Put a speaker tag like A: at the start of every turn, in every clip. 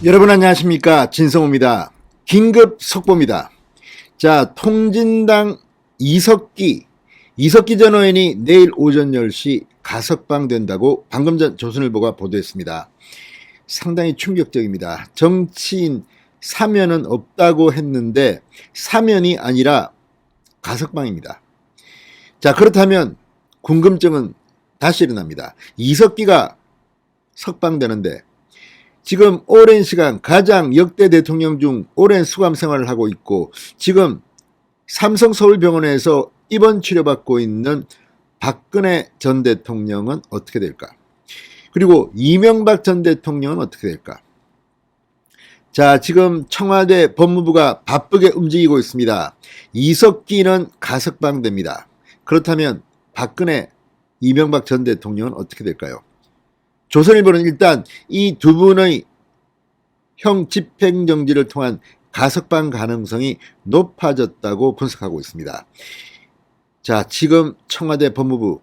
A: 여러분 안녕하십니까, 진성호입니다. 긴급 속보입니다. 자, 통진당 이석기 전 의원이 내일 오전 10시 가석방된다고 방금 전 조선일보가 보도했습니다. 상당히 충격적입니다. 정치인 사면은 없다고 했는데 사면이 아니라 가석방입니다. 자, 그렇다면 궁금증은 다시 일어납니다. 이석기가 석방되는데 지금 오랜 시간 가장 역대 대통령 중 오랜 수감 생활을 하고 있고 지금 삼성 서울병원에서 입원 치료받고 있는 박근혜 전 대통령은 어떻게 될까? 그리고 이명박 전 대통령은 어떻게 될까? 자, 지금 청와대 법무부가 바쁘게 움직이고 있습니다. 이석기는 가석방됩니다. 그렇다면 박근혜, 이명박 전 대통령은 어떻게 될까요? 조선일보는 일단 이 두 분의 형 집행정지를 통한 가석방 가능성이 높아졌다고 분석하고 있습니다. 자, 지금 청와대 법무부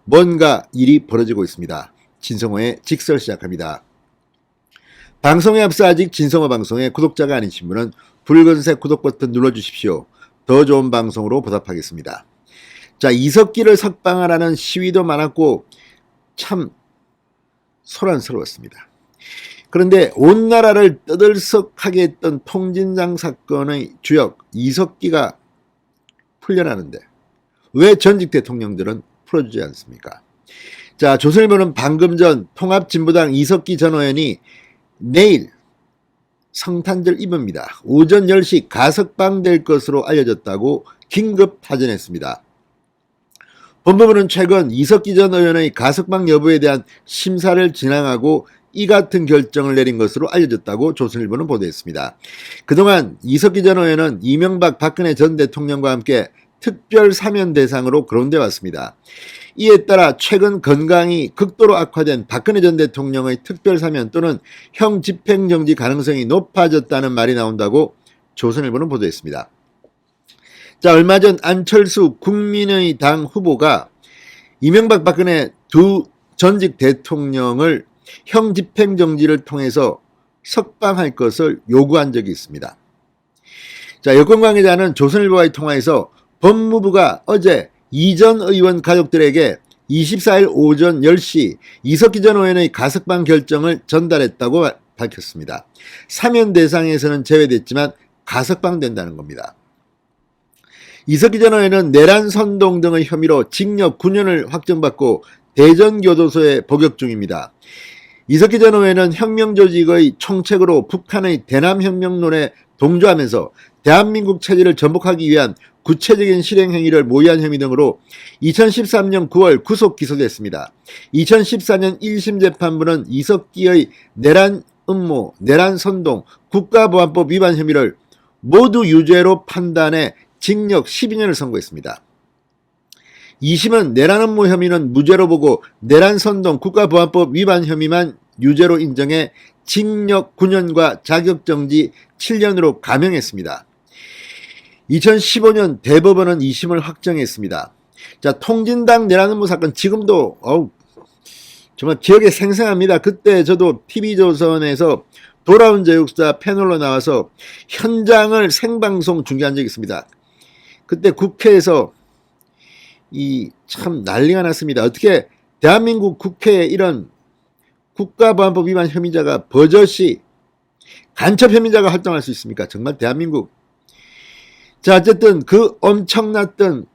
A: 뭔가 일이 벌어지고 있습니다. 진성호의 직설 시작합니다. 방송에 앞서 아직 진성호 방송의 구독자가 아니신 분은 붉은색 구독 버튼 눌러주십시오. 더 좋은 방송으로 보답하겠습니다. 자, 이석기를 석방하라는 시위도 많았고 참 소란스러웠습니다. 그런데 온 나라를 떠들썩하게 했던 통진당 사건의 주역 이석기가 풀려나는데 왜 전직 대통령들은 풀어주지 않습니까? 자, 조선일보는 방금 전 통합진보당 이석기 전 의원이 내일 성탄절 이브입니다. 오전 10시 가석방될 것으로 알려졌다고 긴급 타전했습니다. 법무부는 최근 이석기 전 의원의 가석방 여부에 대한 심사를 진행하고 이 같은 결정을 내린 것으로 알려졌다고 조선일보는 보도했습니다. 그동안 이석기 전 의원은 이명박 박근혜 전 대통령과 함께 특별 사면 대상으로 거론돼 왔습니다. 이에 따라 최근 건강이 극도로 악화된 박근혜 전 대통령의 특별 사면 또는 형 집행정지 가능성이 높아졌다는 말이 나온다고 조선일보는 보도했습니다. 자, 얼마 전 안철수 국민의당 후보가 이명박 박근혜 두 전직 대통령을 형 집행정지를 통해서 석방할 것을 요구한 적이 있습니다. 자, 여권 관계자는 조선일보와의 통화에서 법무부가 어제 이 전 의원 가족들에게 24일 오전 10시 이석기 전 의원의 가석방 결정을 전달했다고 밝혔습니다. 사면 대상에서는 제외됐지만 가석방된다는 겁니다. 이석기 전 의원은 내란 선동 등의 혐의로 징역 9년을 확정받고 대전교도소에 복역 중입니다. 이석기 전 의원은 혁명조직의 총책으로 북한의 대남혁명론에 동조하면서 대한민국 체제를 전복하기 위한 구체적인 실행행위를 모의한 혐의 등으로 2013년 9월 구속 기소됐습니다. 2014년 1심 재판부는 이석기의 내란 음모, 내란 선동, 국가보안법 위반 혐의를 모두 유죄로 판단해 징역 12년을 선고했습니다. 2심은 내란 음모 혐의는 무죄로 보고 내란 선동, 국가보안법 위반 혐의만 유죄로 인정해 징역 9년과 자격정지 7년으로 감형했습니다. 2015년 대법원은 2심을 확정했습니다. 자, 통진당 내란 음모 사건 지금도 정말 기억에 생생합니다. 그때 저도 TV조선에서 돌아온 제육사 패널로 나와서 현장을 생방송 중계한 적이 있습니다. 그때 국회에서 참 난리가 났습니다. 어떻게 대한민국 국회에 이런 국가보안법 위반 혐의자가 버젓이 간첩 혐의자가 활동할 수 있습니까? 정말 대한민국. 자, 어쨌든 그 엄청났던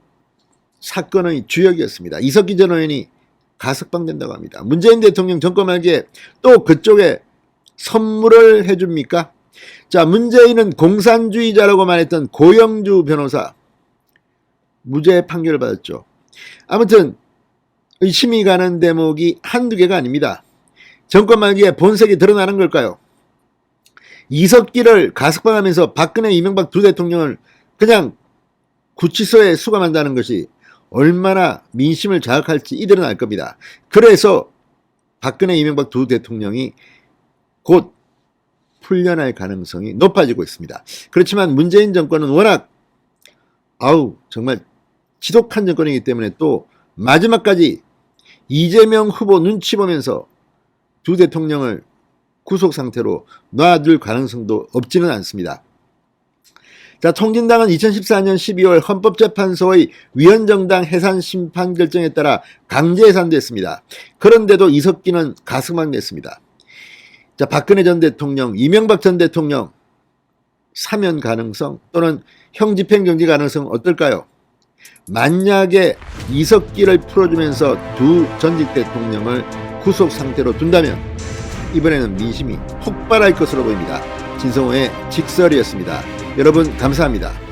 A: 사건의 주역이었습니다. 이석기 전 의원이 가석방된다고 합니다. 문재인 대통령 정권 말기에 또 그쪽에 선물을 해줍니까? 자, 문재인은 공산주의자라고 말했던 고영주 변호사 무죄 판결을 받았죠. 아무튼 의심이 가는 대목이 한두 개가 아닙니다. 정권 말기에 본색이 드러나는 걸까요? 이석기를 가석방하면서 박근혜, 이명박 두 대통령을 그냥 구치소에 수감한다는 것이 얼마나 민심을 자극할지 이들은 알 겁니다. 그래서 박근혜, 이명박 두 대통령이 곧 풀려날 가능성이 높아지고 있습니다. 그렇지만 문재인 정권은 워낙 정말 지독한 정권이기 때문에 또 마지막까지 이재명 후보 눈치 보면서 두 대통령을 구속 상태로 놔둘 가능성도 없지는 않습니다. 자, 통진당은 2014년 12월 헌법재판소의 위헌정당 해산 심판 결정에 따라 강제 해산됐습니다. 그런데도 이석기는 가슴만 냈습니다. 자, 박근혜 전 대통령, 이명박 전 대통령 사면 가능성 또는 형집행정지 가능성 어떨까요? 만약에 이석기를 풀어주면서 두 전직 대통령을 구속 상태로 둔다면 이번에는 민심이 폭발할 것으로 보입니다. 진성호의 직설이었습니다. 여러분 감사합니다.